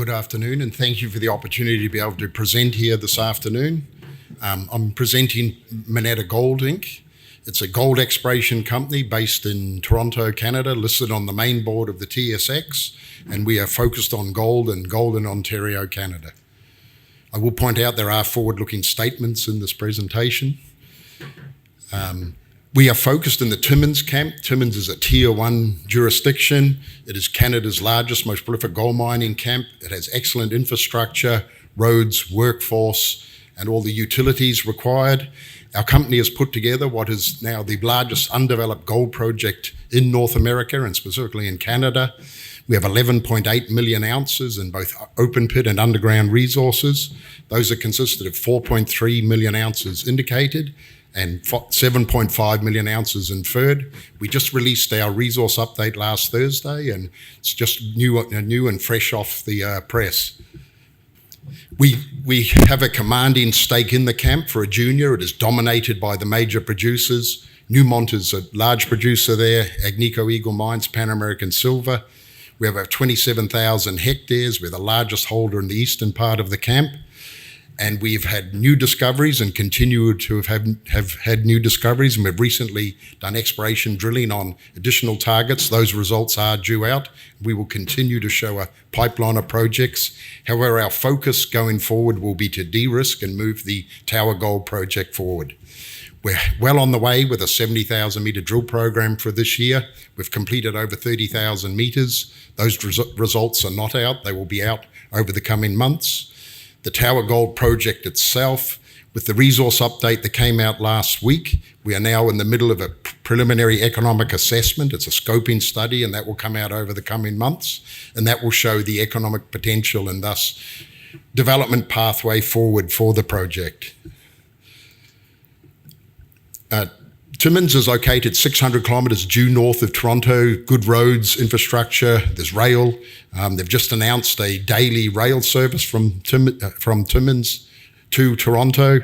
Good afternoon, and thank you for the opportunity to be able to present here this afternoon. I'm presenting Moneta Gold Inc. It's a gold exploration company based in Toronto, Canada, listed on the main board of the TSX, and we are focused on gold in Ontario, Canada. I will point out there are forward-looking statements in this presentation. We are focused in the Timmins Camp. Timmins is a Tier 1 jurisdiction. It is Canada's largest, most prolific gold mining camp. It has excellent infrastructure, roads, workforce, and all the utilities required. Our company has put together what is now the largest undeveloped gold project in North America and specifically in Canada. We have 11.8 million ounces in both open pit and underground resources. Those are consisted of 4.3 million ounces indicated and 7.5 million ounces inferred. We just released our resource update last Thursday, and it's just new and fresh off the press. We have a commanding stake in the camp for a junior. It is dominated by the major producers. Newmont is a large producer there, Agnico Eagle Mines, Pan American Silver. We have over 27,000 hectares. We're the largest holder in the eastern part of the camp. And we've had new discoveries and continue to have had new discoveries. And we've recently done exploration drilling on additional targets. Those results are due out. We will continue to show a pipeline of projects. However, our focus going forward will be to de-risk and move the Tower Gold project forward. We're well on the way with a 70,000 metre drill program for this year. We've completed over 30,000 metres. Those results are not out. They will be out over the coming months. The Tower Gold project itself, with the resource update that came out last week, we are now in the middle of a preliminary economic assessment. It's a scoping study, and that will come out over the coming months, and that will show the economic potential and thus development pathway forward for the project. Timmins is located 600 kilometres due north of Toronto, good roads, infrastructure, there's rail. They've just announced a daily rail service from Timmins to Toronto.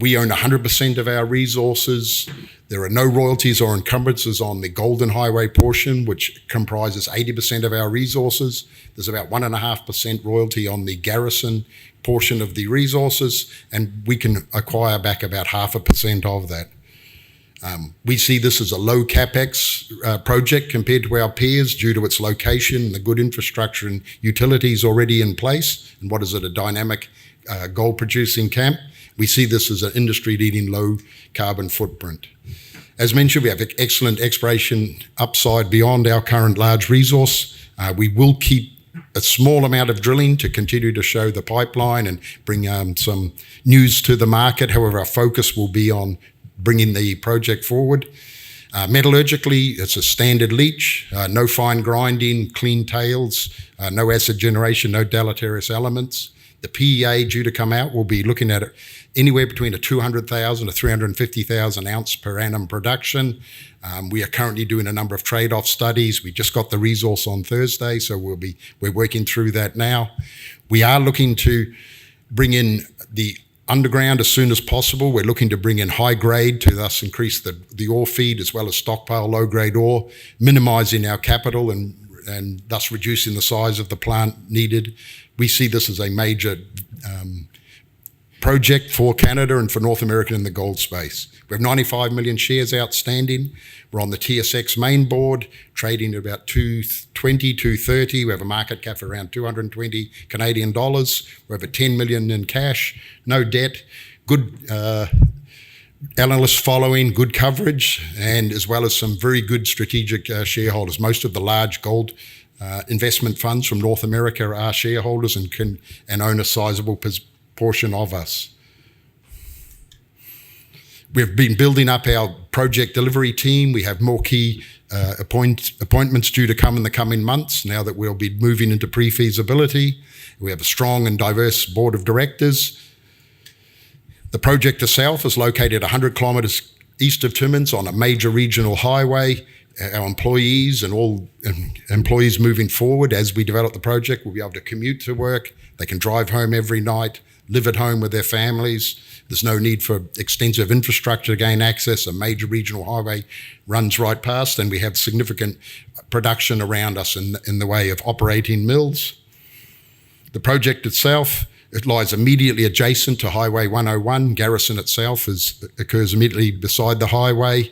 We own 100% of our resources. There are no royalties or encumbrances on the Golden Highway portion, which comprises 80% of our resources. There's about 1.5% royalty on the Garrison portion of the resources, and we can acquire back about 0.5% of that. We see this as a low capex project compared to our peers due to its location, the good infrastructure and utilities already in place, and what is it, a dynamic gold producing camp. We see this as an industry-leading low carbon footprint. As mentioned, we have excellent exploration upside beyond our current large resource. We will keep a small amount of drilling to continue to show the pipeline and bring some news to the market. However, our focus will be on bringing the project forward. Metallurgically, it's a standard leach, no fine grinding, clean tails, no acid generation, no deleterious elements. The PEA due to come out will be looking at anywhere between a 200,000 to 350,000 ounce per annum production. We are currently doing a number of trade-off studies. We just got the resource on Thursday, so we're working through that now. We are looking to bring in the underground as soon as possible. We're looking to bring in high grade to thus increase the ore feed as well as stockpile low grade ore, minimising our capital and thus reducing the size of the plant needed. We see this as a major project for Canada and for North America in the gold space. We have 95 million shares outstanding. We're on the TSX main board, trading at about 220, 230. We have a market cap of around 220 Canadian dollars. We have a 10 million in cash, no debt, good analyst following, good coverage, and as well as some very good strategic shareholders. Most of the large gold investment funds from North America are shareholders and own a sizable portion of us. We've been building up our project delivery team. We have more key appointments due to come in the coming months now that we'll be moving into pre-feasibility. We have a strong and diverse board of directors. The project itself is located 100 kilometres east of Timmins on a major regional highway. Our employees and all employees moving forward as we develop the project will be able to commute to work. They can drive home every night, live at home with their families. There's no need for extensive infrastructure to gain access. A major regional highway runs right past, and we have significant production around us in the way of operating mills. The project itself, it lies immediately adjacent to Highway 101. Garrison itself occurs immediately beside the highway.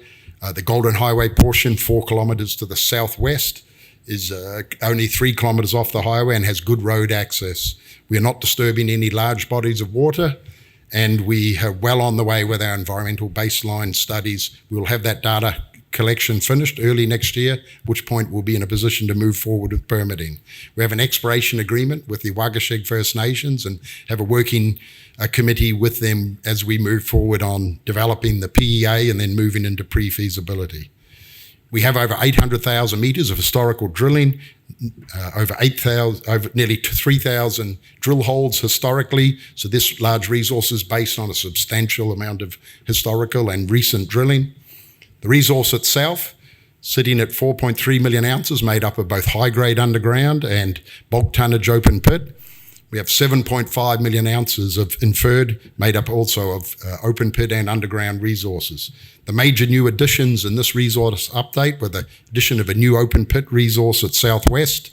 The Golden Highway portion, 4 kilometres to the southwest, is only 3 kilometres off the highway and has good road access. We are not disturbing any large bodies of water, and we are well on the way with our environmental baseline studies. We will have that data collection finished early next year, at which point we'll be in a position to move forward with permitting. We have an exploration agreement with the Waugasheg First Nations and have a working committee with them as we move forward on developing the PEA and then moving into pre-feasibility. We have over 800,000 metres of historical drilling, over nearly 3,000 drill holes historically. So this large resource is based on a substantial amount of historical and recent drilling. The resource itself, sitting at 4.3 million ounces, made up of both high-grade underground and bulk tonnage open pit. We have 7.5 million ounces of inferred, made up also of open pit and underground resources. The major new additions in this resource update were the addition of a new open pit resource at Southwest,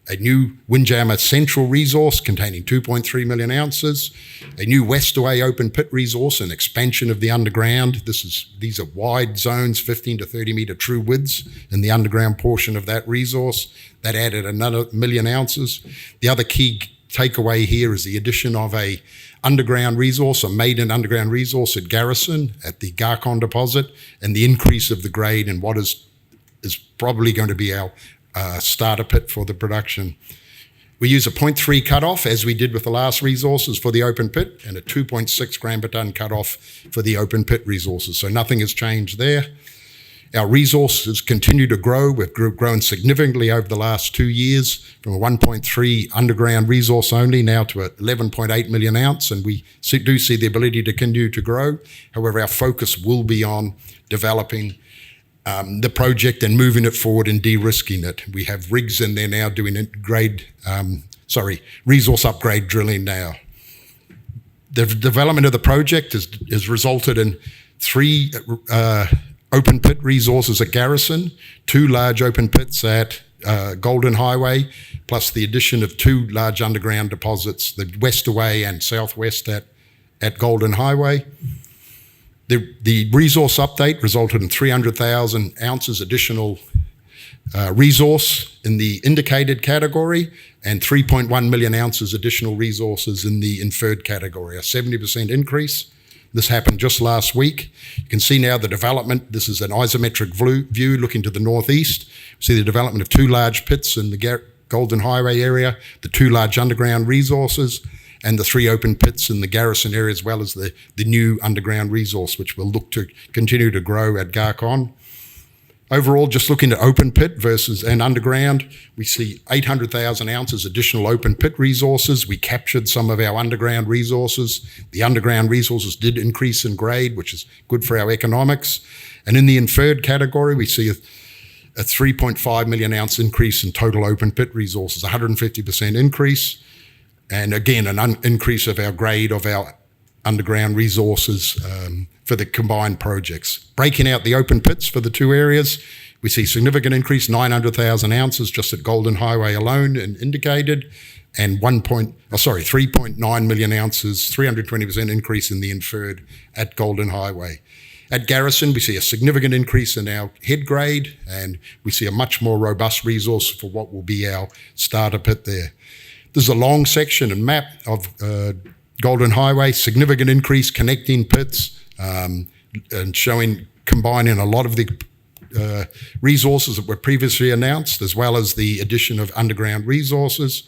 a new Windjammer Central resource containing 2.3 million ounces, a new Westaway open pit resource, an expansion of the underground. These are wide zones, 15 to 30 metre true widths in the underground portion of that resource. That added another 1 million ounces. The other key takeaway here is the addition of a underground resource, a maiden underground resource at Garrison at the Garcon deposit, and the increase of the grade in what is probably going to be our starter pit for the production. We use a 0.3 cutoff, as we did with the last resources for the open pit, and a 2.6 gram per tonne cutoff for the open pit resources. So nothing has changed there. Our resources continue to grow. We've grown significantly over the last 2 years from a 1.3 underground resource only now to a 11.8 million ounce, and we do see the ability to continue to grow. However, our focus will be on developing the project and moving it forward and de-risking it. We have rigs in there now doing resource upgrade drilling now. The development of the project has resulted in 3 open pit resources at Garrison, 2 large open pits at Golden Highway, plus the addition of 2 large underground deposits, the Westaway and Southwest at Golden Highway. The resource update resulted in 300,000 ounces additional resource in the indicated category and 3.1 million ounces additional resources in the inferred category, a 70% increase. This happened just last week. You can see now the development. This is an isometric view looking to the northeast. You see the development of 2 large pits in the Golden Highway area, the 2 large underground resources, and the 3 open pits in the Garrison area, as well as the new underground resource, which will look to continue to grow at Garcon. Overall, just looking at open pit versus an underground, we see 800,000 ounces additional open pit resources. We captured some of our underground resources. The underground resources did increase in grade, which is good for our economics. And in the inferred category, we see a 3.5 million ounce increase in total open pit resources, 150% increase. And again, an increase of our grade of our underground resources for the combined projects. Breaking out the open pits for the 2 areas, we see significant increase, 900,000 ounces just at Golden Highway alone and indicated, and 3.9 million ounces, 320% increase in the inferred at Golden Highway. At Garrison, we see a significant increase in our head grade, and we see a much more robust resource for what will be our starter pit there. This is a long section and map of Golden Highway, significant increase connecting pits and combining a lot of the resources that were previously announced, as well as the addition of underground resources.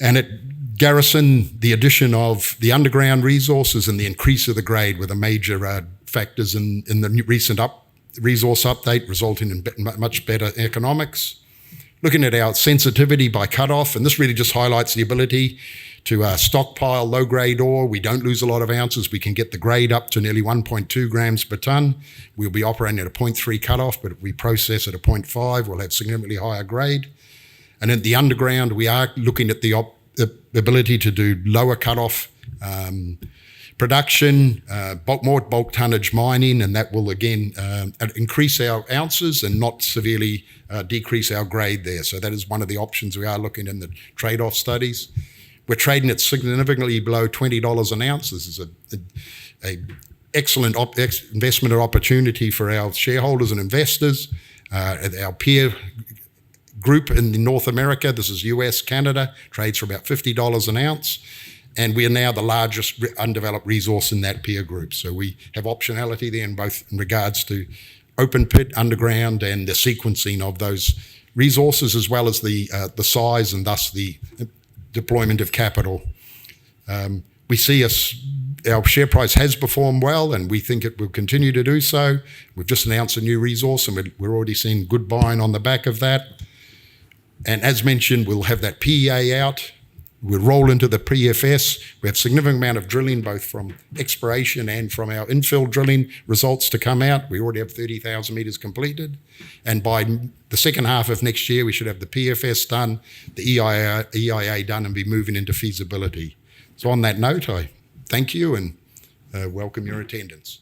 And at Garrison, the addition of the underground resources and the increase of the grade were the major factors in the recent resource update, resulting in much better economics. Looking at our sensitivity by cutoff, and this really just highlights the ability to stockpile low-grade ore. We don't lose a lot of ounces. We can get the grade up to nearly 1.2 grams per tonne. We'll be operating at a 0.3 cutoff, but if we process at a 0.5, we'll have significantly higher grade. And in the underground, we are looking at the ability to do lower cutoff production, more bulk tonnage mining, and that will again increase our ounces and not severely decrease our grade there. So that is one of the options we are looking in the trade-off studies. We're trading at significantly below $20 an ounce. This is a excellent investment opportunity for our shareholders and investors. Our peer group in North America, this is US, Canada, trades for about $50 an ounce. And we are now the largest undeveloped resource in that peer group. So we have optionality there in both in regards to open pit, underground, and the sequencing of those resources, as well as the size and thus the deployment of capital. We see our share price has performed well, and we think it will continue to do so. We've just announced a new resource, and we're already seeing good buying on the back of that. And as mentioned, we'll have that PEA out. We'll roll into the pre-FS. We have a significant amount of drilling, both from exploration and from our infill drilling results to come out. We already have 30,000 metres completed. And by the second half of next year, we should have the PFS done, the EIA done, and be moving into feasibility. So on that note, I thank you and welcome your attendance.